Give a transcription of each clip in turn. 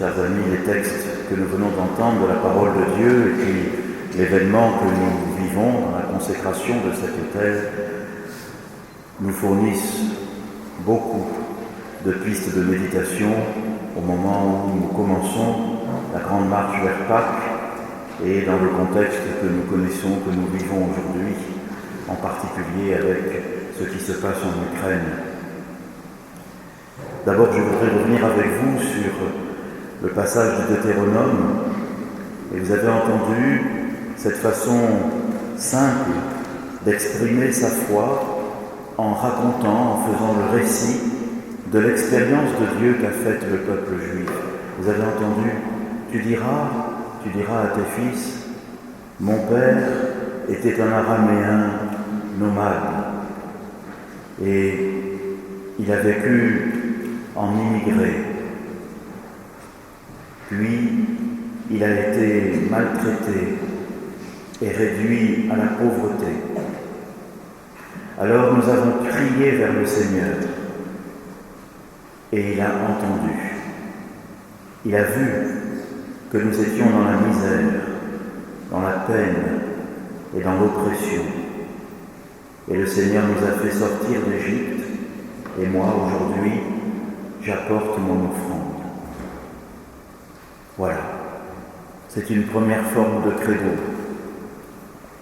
chers amis, les textes que nous venons d'entendre de la parole de Dieu et puis l'événement que nous vivons dans la consécration de cet autel nous fournissent beaucoup de pistes de méditation au moment où nous commençons la grande marche vers Pâques et dans le contexte que nous connaissons, que nous vivons aujourd'hui, en particulier avec ce qui se passe en Ukraine. D'abord, je voudrais revenir avec vous sur le passage du Deutéronome. Et vous avez entendu cette façon simple d'exprimer sa foi en racontant, en faisant le récit de l'expérience de Dieu qu'a faite le peuple juif. Vous avez entendu, tu diras à tes fils, mon père était un araméen nomade et il a vécu en immigré. Puis, il a été maltraité et réduit à la pauvreté. Alors nous avons crié vers le Seigneur et il a entendu. Il a vu que nous étions dans la misère, dans la peine et dans l'oppression. Et le Seigneur nous a fait sortir d'Égypte et moi, aujourd'hui, j'apporte mon offrande. Voilà, c'est une première forme de credo.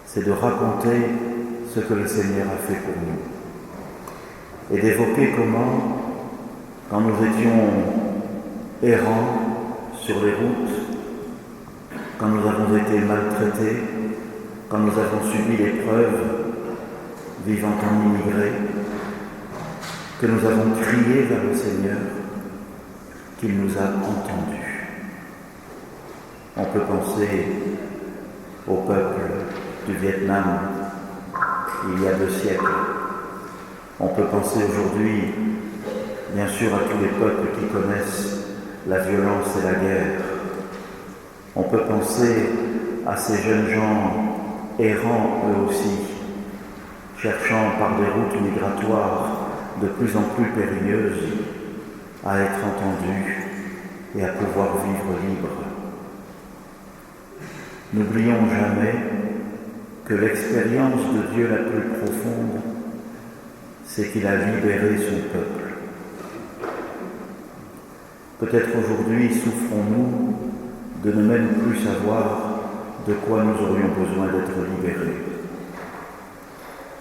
C'est de raconter ce que le Seigneur a fait pour nous. Et d'évoquer comment, quand nous étions errants sur les routes, quand nous avons été maltraités, quand nous avons subi l'épreuve, vivant en immigré, que nous avons crié vers le Seigneur, qu'il nous a entendus. On peut penser au peuple du Vietnam il y a 2 siècles. On peut penser aujourd'hui, bien sûr, à tous les peuples qui connaissent la violence et la guerre. On peut penser à ces jeunes gens errants eux aussi, cherchant par des routes migratoires de plus en plus périlleuses à être entendus et à pouvoir vivre libres. N'oublions jamais que l'expérience de Dieu la plus profonde, c'est qu'il a libéré son peuple. Peut-être aujourd'hui souffrons-nous de ne même plus savoir de quoi nous aurions besoin d'être libérés.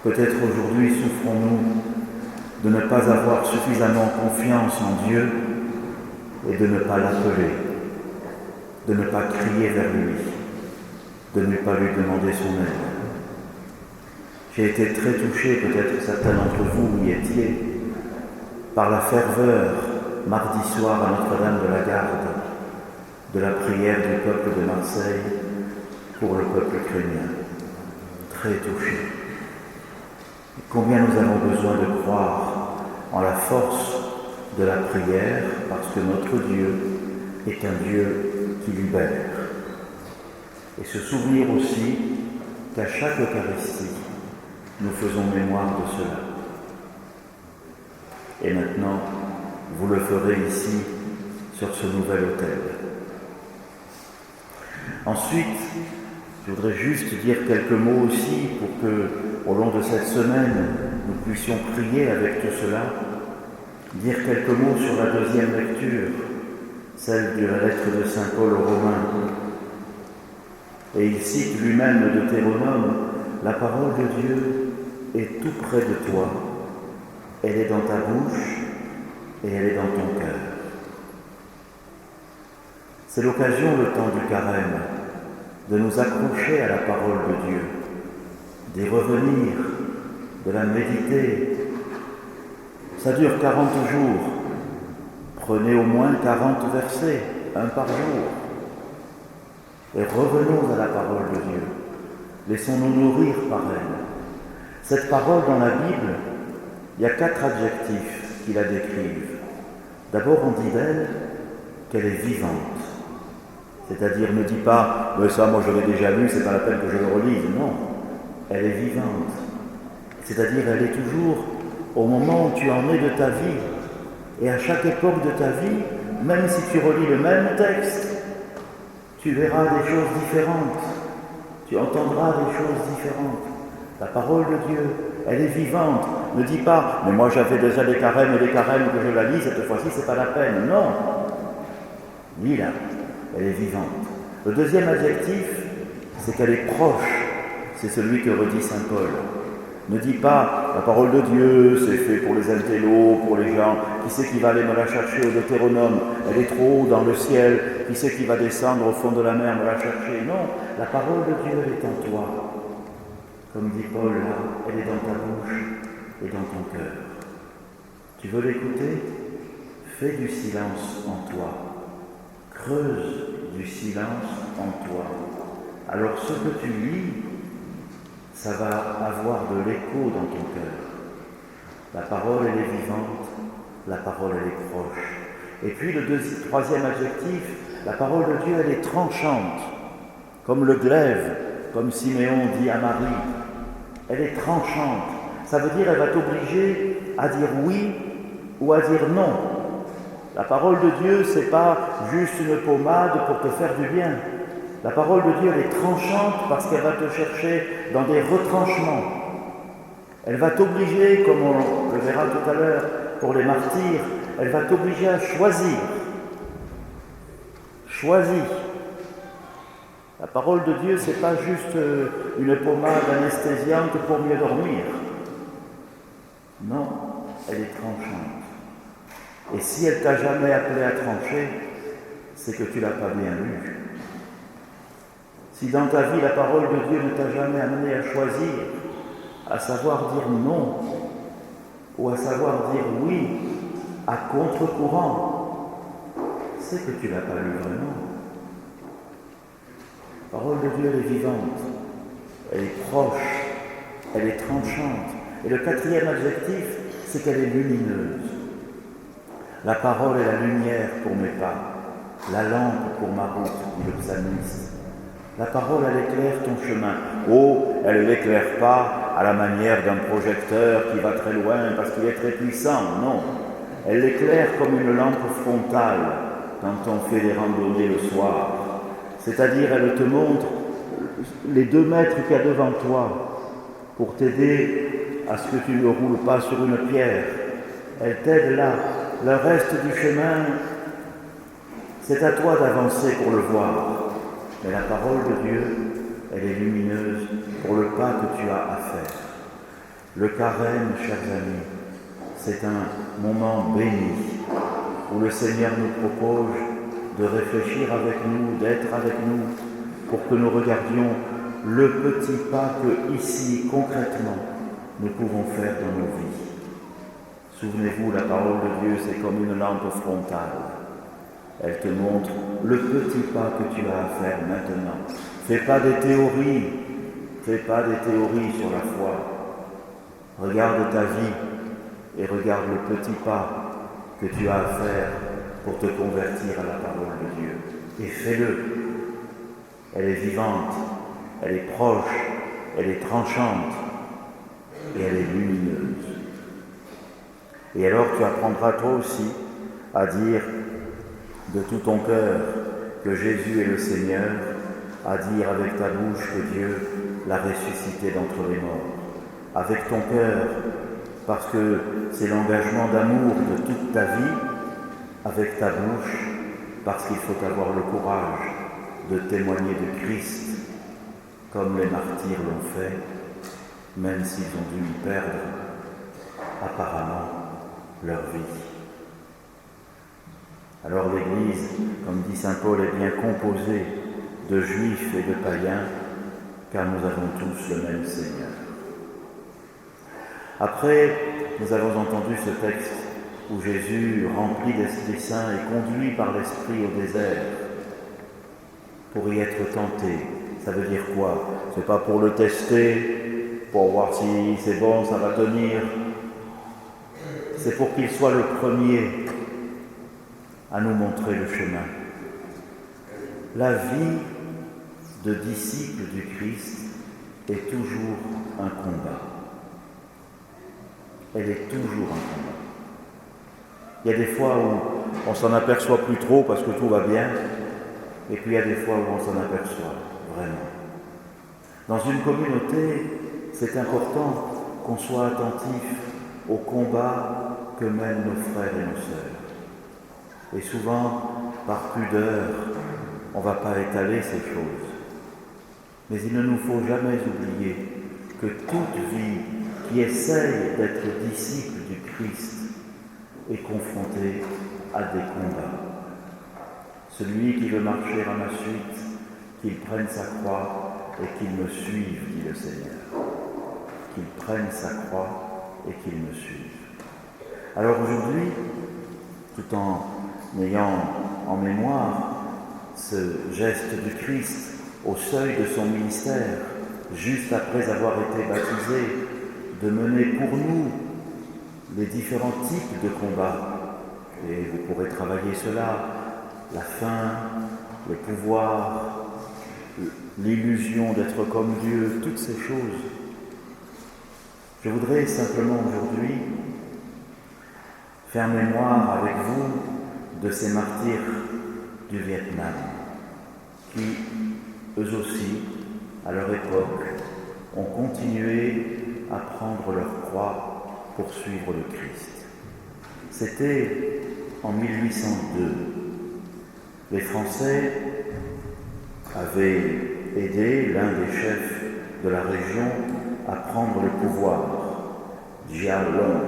Peut-être aujourd'hui souffrons-nous de ne pas avoir suffisamment confiance en Dieu et de ne pas l'appeler, de ne pas crier vers lui, de ne pas lui demander son aide. J'ai été très touché, peut-être certains d'entre vous y étiez, par la ferveur mardi soir à Notre-Dame de la Garde de la prière du peuple de Marseille pour le peuple ukrainien. Très touché. Et combien nous avons besoin de croire en la force de la prière, parce que notre Dieu est un Dieu qui libère. Et se souvenir aussi qu'à chaque Eucharistie, nous faisons mémoire de cela. Et maintenant, vous le ferez ici, sur ce nouvel autel. Ensuite, je voudrais juste dire quelques mots aussi pour que, au long de cette semaine, nous puissions prier avec tout cela, dire quelques mots sur la deuxième lecture, celle de la lettre de Saint Paul aux Romains. Et il cite lui-même le Deutéronome, la parole de Dieu est tout près de toi, elle est dans ta bouche et elle est dans ton cœur. C'est l'occasion, le temps du carême, de nous accrocher à la parole de Dieu, d'y revenir, de la méditer. Ça dure 40 jours. Prenez au moins 40 versets, un par jour. Et revenons à la parole de Dieu. Laissons-nous nourrir par elle. Cette parole dans la Bible, il y a 4 adjectifs qui la décrivent. D'abord, on dit d'elle qu'elle est vivante. C'est-à-dire, ne dis pas « mais ça, moi je l'ai déjà lu, c'est pas la peine que je le relise ». Non, elle est vivante. C'est-à-dire, elle est toujours au moment où tu en es de ta vie. Et à chaque époque de ta vie, Même si tu relis le même texte, tu verras des choses différentes. Tu entendras des choses différentes. La parole de Dieu, elle est vivante. Ne dis pas, mais moi j'avais déjà des carèmes et des carèmes que je la lis, cette fois-ci c'est pas la peine. Non. Lis-la, elle est vivante. Le deuxième adjectif, c'est qu'elle est proche. C'est celui que redit saint Paul. Ne dis pas, la parole de Dieu, c'est fait pour les intellos, pour les gens. Qui c'est qui va aller me la chercher au Deutéronome? Elle est trop haut dans le ciel. Qui c'est qui va descendre au fond de la mer me la chercher? Non, la parole de Dieu, elle est en toi. Comme dit Paul là, elle est dans ta bouche et dans ton cœur. Tu veux l'écouter? Fais du silence en toi. Creuse du silence en toi. Alors ce que tu lis, ça va avoir de l'écho dans ton cœur. La parole, elle est vivante, la parole, elle est proche. Et puis le troisième adjectif, la parole de Dieu, elle est tranchante, comme le glaive, comme Siméon dit à Marie. Elle est tranchante. Ça veut dire, elle va t'obliger à dire oui ou à dire non. La parole de Dieu, c'est pas juste une pommade pour te faire du bien. La parole de Dieu, elle est tranchante parce qu'elle va te chercher dans des retranchements. Elle va t'obliger, comme on le verra tout à l'heure pour les martyrs, elle va t'obliger à choisir. Choisis. La parole de Dieu, c'est pas juste une pommade anesthésiante pour mieux dormir. Non, elle est tranchante. Et si elle t'a jamais appelé à trancher, c'est que tu l'as pas bien lu. Si dans ta vie, la parole de Dieu ne t'a jamais amené à choisir, à savoir dire non, ou à savoir dire oui, à contre-courant, c'est que tu ne l'as pas lu vraiment. La parole de Dieu, elle est vivante, elle est proche, elle est tranchante. Et le quatrième adjectif, c'est qu'elle est lumineuse. La parole est la lumière pour mes pas, la lampe pour ma route, dit le psalmiste. La parole, elle éclaire ton chemin. Oh, elle ne l'éclaire pas à la manière d'un projecteur qui va très loin parce qu'il est très puissant, non. Elle l'éclaire comme une lampe frontale quand on fait des randonnées le soir. C'est-à-dire, elle te montre les 2 mètres qu'il y a devant toi pour t'aider à ce que tu ne roules pas sur une pierre. Elle t'aide là. Le reste du chemin, c'est à toi d'avancer pour le voir. Mais la parole de Dieu, elle est lumineuse pour le pas que tu as à faire. Le carême, chers amis, c'est un moment béni où le Seigneur nous propose de réfléchir avec nous, d'être avec nous, pour que nous regardions le petit pas que ici, concrètement, nous pouvons faire dans nos vies. Souvenez-vous, la parole de Dieu, c'est comme une lampe frontale. Elle te montre le petit pas que tu as à faire maintenant. Fais pas des théories sur la foi. Regarde ta vie et regarde le petit pas que tu as à faire pour te convertir à la parole de Dieu. Et fais-le. Elle est vivante, elle est proche, elle est tranchante et elle est lumineuse. Et alors tu apprendras toi aussi à dire de tout ton cœur que Jésus est le Seigneur, à dire avec ta bouche que Dieu l'a ressuscité d'entre les morts. Avec ton cœur, parce que c'est l'engagement d'amour de toute ta vie, avec ta bouche, parce qu'il faut avoir le courage de témoigner de Christ, comme les martyrs l'ont fait, même s'ils ont dû y perdre, apparemment, leur vie. Alors l'Église, comme dit saint Paul, est bien composée de juifs et de païens, car nous avons tous le même Seigneur. Après, nous avons entendu ce texte où Jésus, rempli d'Esprit Saint, est conduit par l'Esprit au désert pour y être tenté. Ça veut dire quoi? C'est pas pour le tester, pour voir si c'est bon, ça va tenir. C'est pour qu'il soit le premier à nous montrer le chemin. La vie de disciple du Christ est toujours un combat. Elle est toujours un combat. Il y a des fois où on s'en aperçoit plus trop parce que tout va bien, et puis il y a des fois où on s'en aperçoit vraiment. Dans une communauté, c'est important qu'on soit attentif au combat que mènent nos frères et nos sœurs. Et souvent, par pudeur, on ne va pas étaler ces choses. Mais il ne nous faut jamais oublier que toute vie qui essaye d'être disciple du Christ est confrontée à des combats. Celui qui veut marcher à ma suite, qu'il prenne sa croix et qu'il me suive, dit le Seigneur. Qu'il prenne sa croix et qu'il me suive. Alors aujourd'hui, tout en ayant en mémoire ce geste du Christ au seuil de son ministère, juste après avoir été baptisé, de mener pour nous les différents types de combats. Et vous pourrez travailler cela, la faim, le pouvoir, l'illusion d'être comme Dieu, toutes ces choses. Je voudrais simplement aujourd'hui faire mémoire avec vous de ces martyrs du Vietnam qui, eux aussi, à leur époque, ont continué à prendre leur croix pour suivre le Christ. C'était en 1802. Les Français avaient aidé l'un des chefs de la région à prendre le pouvoir, Gia Long,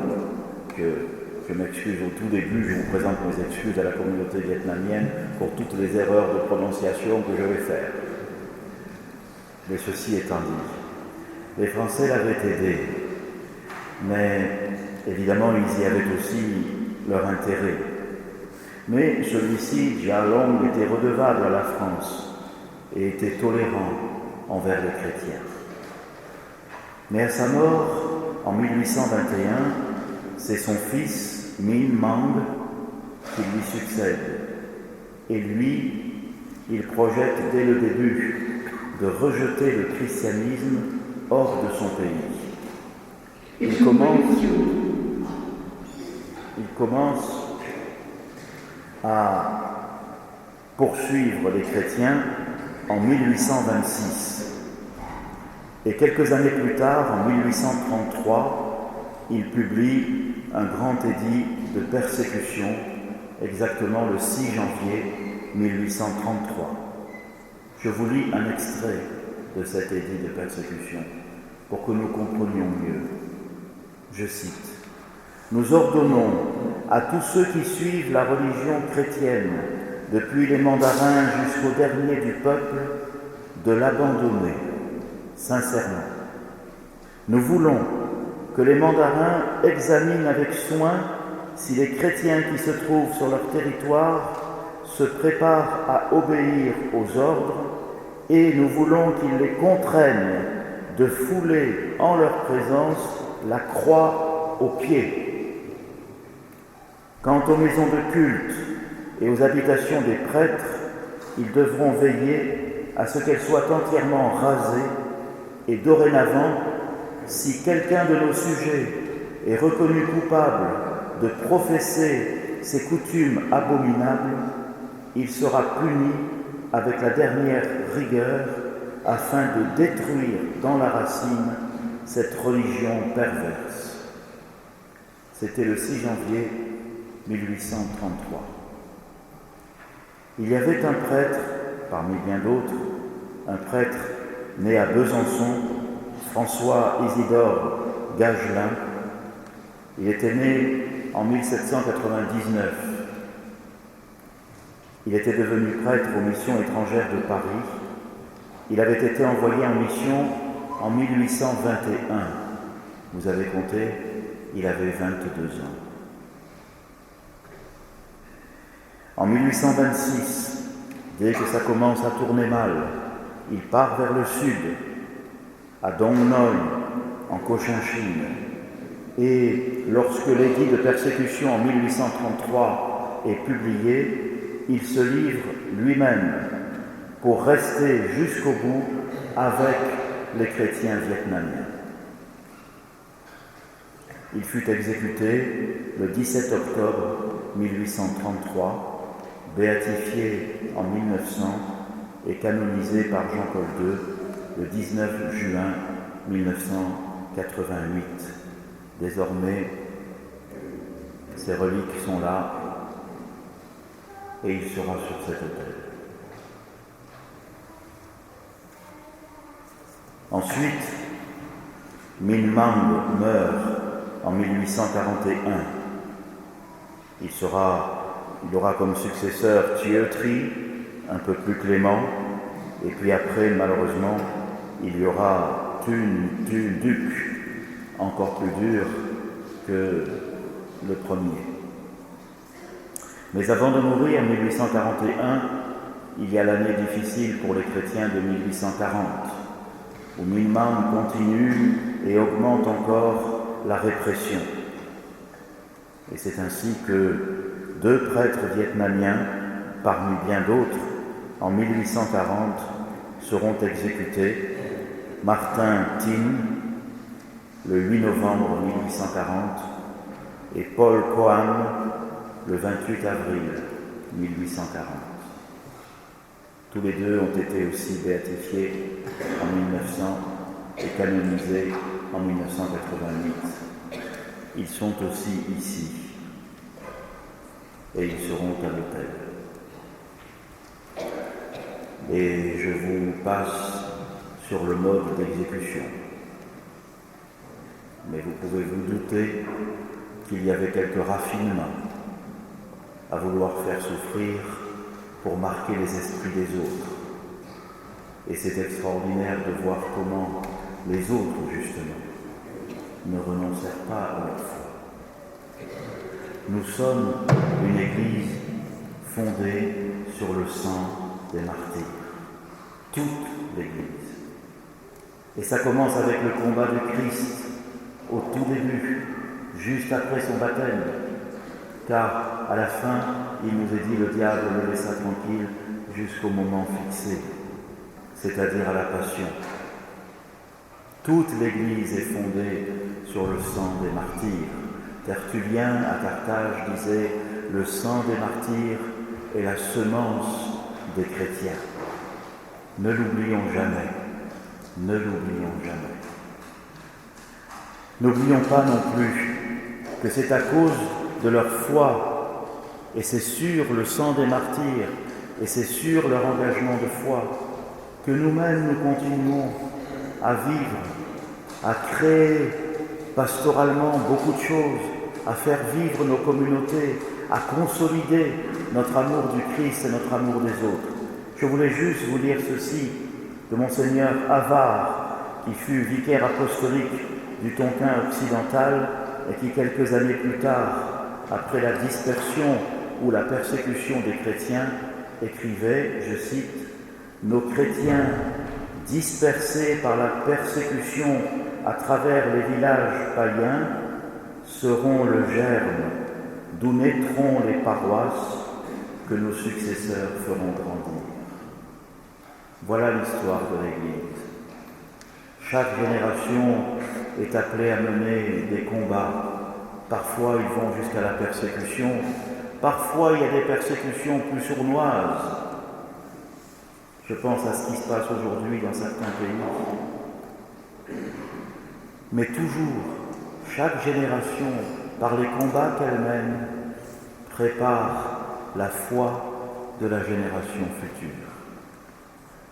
que je m'excuse au tout début, je vous présente mes excuses à la communauté vietnamienne pour toutes les erreurs de prononciation que je vais faire. Mais ceci étant dit, les Français l'avaient aidé, mais évidemment ils y avaient aussi leur intérêt. Mais celui-ci, Gia Long, était redevable à la France et était tolérant envers les chrétiens. Mais à sa mort, en 1821, c'est son fils, Minh Mang, qui lui succède. Et lui, il projette dès le début de rejeter le christianisme hors de son pays. Il commence à poursuivre les chrétiens en 1826. Et quelques années plus tard, en 1833, il publie un grand édit de persécution, exactement le 6 janvier 1833. Je vous lis un extrait de cet édit de persécution pour que nous comprenions mieux. Je cite. « Nous ordonnons à tous ceux qui suivent la religion chrétienne, depuis les mandarins jusqu'au dernier du peuple, de l'abandonner, sincèrement. Nous voulons que les mandarins examinent avec soin si les chrétiens qui se trouvent sur leur territoire se préparent à obéir aux ordres et nous voulons qu'ils les contraignent de fouler en leur présence la croix aux pieds. Quant aux maisons de culte et aux habitations des prêtres, ils devront veiller à ce qu'elles soient entièrement rasées et dorénavant, si quelqu'un de nos sujets est reconnu coupable de professer ces coutumes abominables, il sera puni avec la dernière rigueur afin de détruire dans la racine cette religion perverse. » C'était le 6 janvier 1833. Il y avait un prêtre, parmi bien d'autres, un prêtre né à Besançon, François Isidore Gagelin. Il était né en 1799. Il était devenu prêtre aux missions étrangères de Paris. Il avait été envoyé en mission en 1821. Vous avez compté, il avait 22 ans. En 1826, dès que ça commence à tourner mal, il part vers le sud, à Dong Noi, en Cochinchine. Et lorsque l'édit de persécution en 1833 est publié, il se livre lui-même pour rester jusqu'au bout avec les chrétiens vietnamiens. Il fut exécuté le 17 octobre 1833, béatifié en 1900 et canonisé par Jean-Paul II le 19 juin 1988. Désormais, ses reliques sont là et il sera sur cet autel. Ensuite, Minh Mang meurt en 1841. Il aura comme successeur Thieu Tri, un peu plus clément, et puis après, malheureusement, il y aura Thun Duc, encore plus dur que le premier. Mais avant de mourir en 1841, il y a l'année difficile pour les chrétiens de 1840, où Minh Mang continue et augmente encore la répression. Et c'est ainsi que 2 prêtres vietnamiens, parmi bien d'autres, en 1840, seront exécutés. Martin Tin, le 8 novembre 1840, et Paul Coan, le 28 avril 1840. Tous les deux ont été aussi béatifiés en 1900 et canonisés en 1988. Ils sont aussi ici et ils seront à l'autel. Et je vous passe sur le mode d'exécution. Mais vous pouvez vous douter qu'il y avait quelques raffinements à vouloir faire souffrir pour marquer les esprits des autres. Et c'est extraordinaire de voir comment les autres, justement, ne renoncèrent pas à leur foi. Nous sommes une Église fondée sur le sang des martyrs. Toute l'Église. Et ça commence avec le combat de Christ au tout début, juste après son baptême. Car à la fin, il nous est dit, le diable le laissa tranquille jusqu'au moment fixé, c'est-à-dire à la passion. Toute l'Église est fondée sur le sang des martyrs. Tertullien à Carthage disait « Le sang des martyrs est la semence des chrétiens ». Ne l'oublions jamais, ne l'oublions jamais. N'oublions pas non plus que c'est à cause de leur foi, et c'est sur le sang des martyrs, et c'est sur leur engagement de foi, que nous-mêmes nous continuons à vivre, à créer pastoralement beaucoup de choses, à faire vivre nos communautés, à consolider notre amour du Christ et notre amour des autres. Je voulais juste vous lire ceci de Monseigneur Havard, qui fut vicaire apostolique du Tonkin occidental et qui, quelques années plus tard, après la dispersion ou la persécution des chrétiens, écrivait, je cite, « Nos chrétiens, dispersés par la persécution à travers les villages païens, seront le germe d'où naîtront les paroisses que nos successeurs feront grandir. » Voilà l'histoire de l'Église. Chaque génération est appelée à mener des combats. Parfois, ils vont jusqu'à la persécution. Parfois, il y a des persécutions plus sournoises. Je pense à ce qui se passe aujourd'hui dans certains pays. Mais toujours, chaque génération, par les combats qu'elle mène, prépare la foi de la génération future.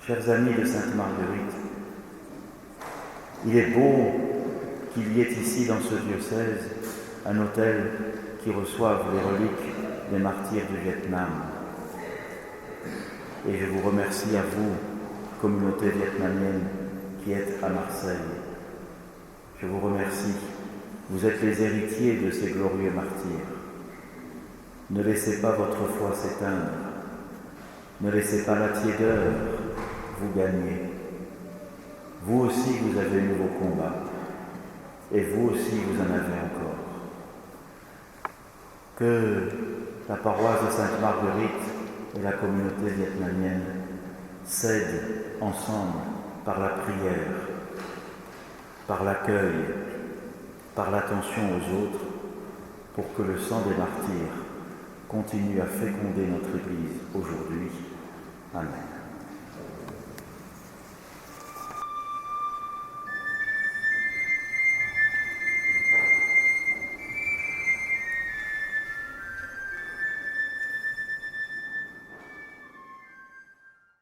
Chers amis de Sainte-Marguerite, il est beau qu'il y ait ici dans ce diocèse un autel qui reçoive les reliques des martyrs du Vietnam. Et je vous remercie à vous, communauté vietnamienne qui êtes à Marseille. Je vous remercie. Vous êtes les héritiers de ces glorieux martyrs. Ne laissez pas votre foi s'éteindre. Ne laissez pas la tiédeur vous gagner. Vous aussi, vous avez eu vos combats. Et vous aussi, vous en avez encore. Que la paroisse de Sainte-Marguerite et la communauté vietnamienne s'aident ensemble par la prière, par l'accueil, par l'attention aux autres, pour que le sang des martyrs continue à féconder notre Église aujourd'hui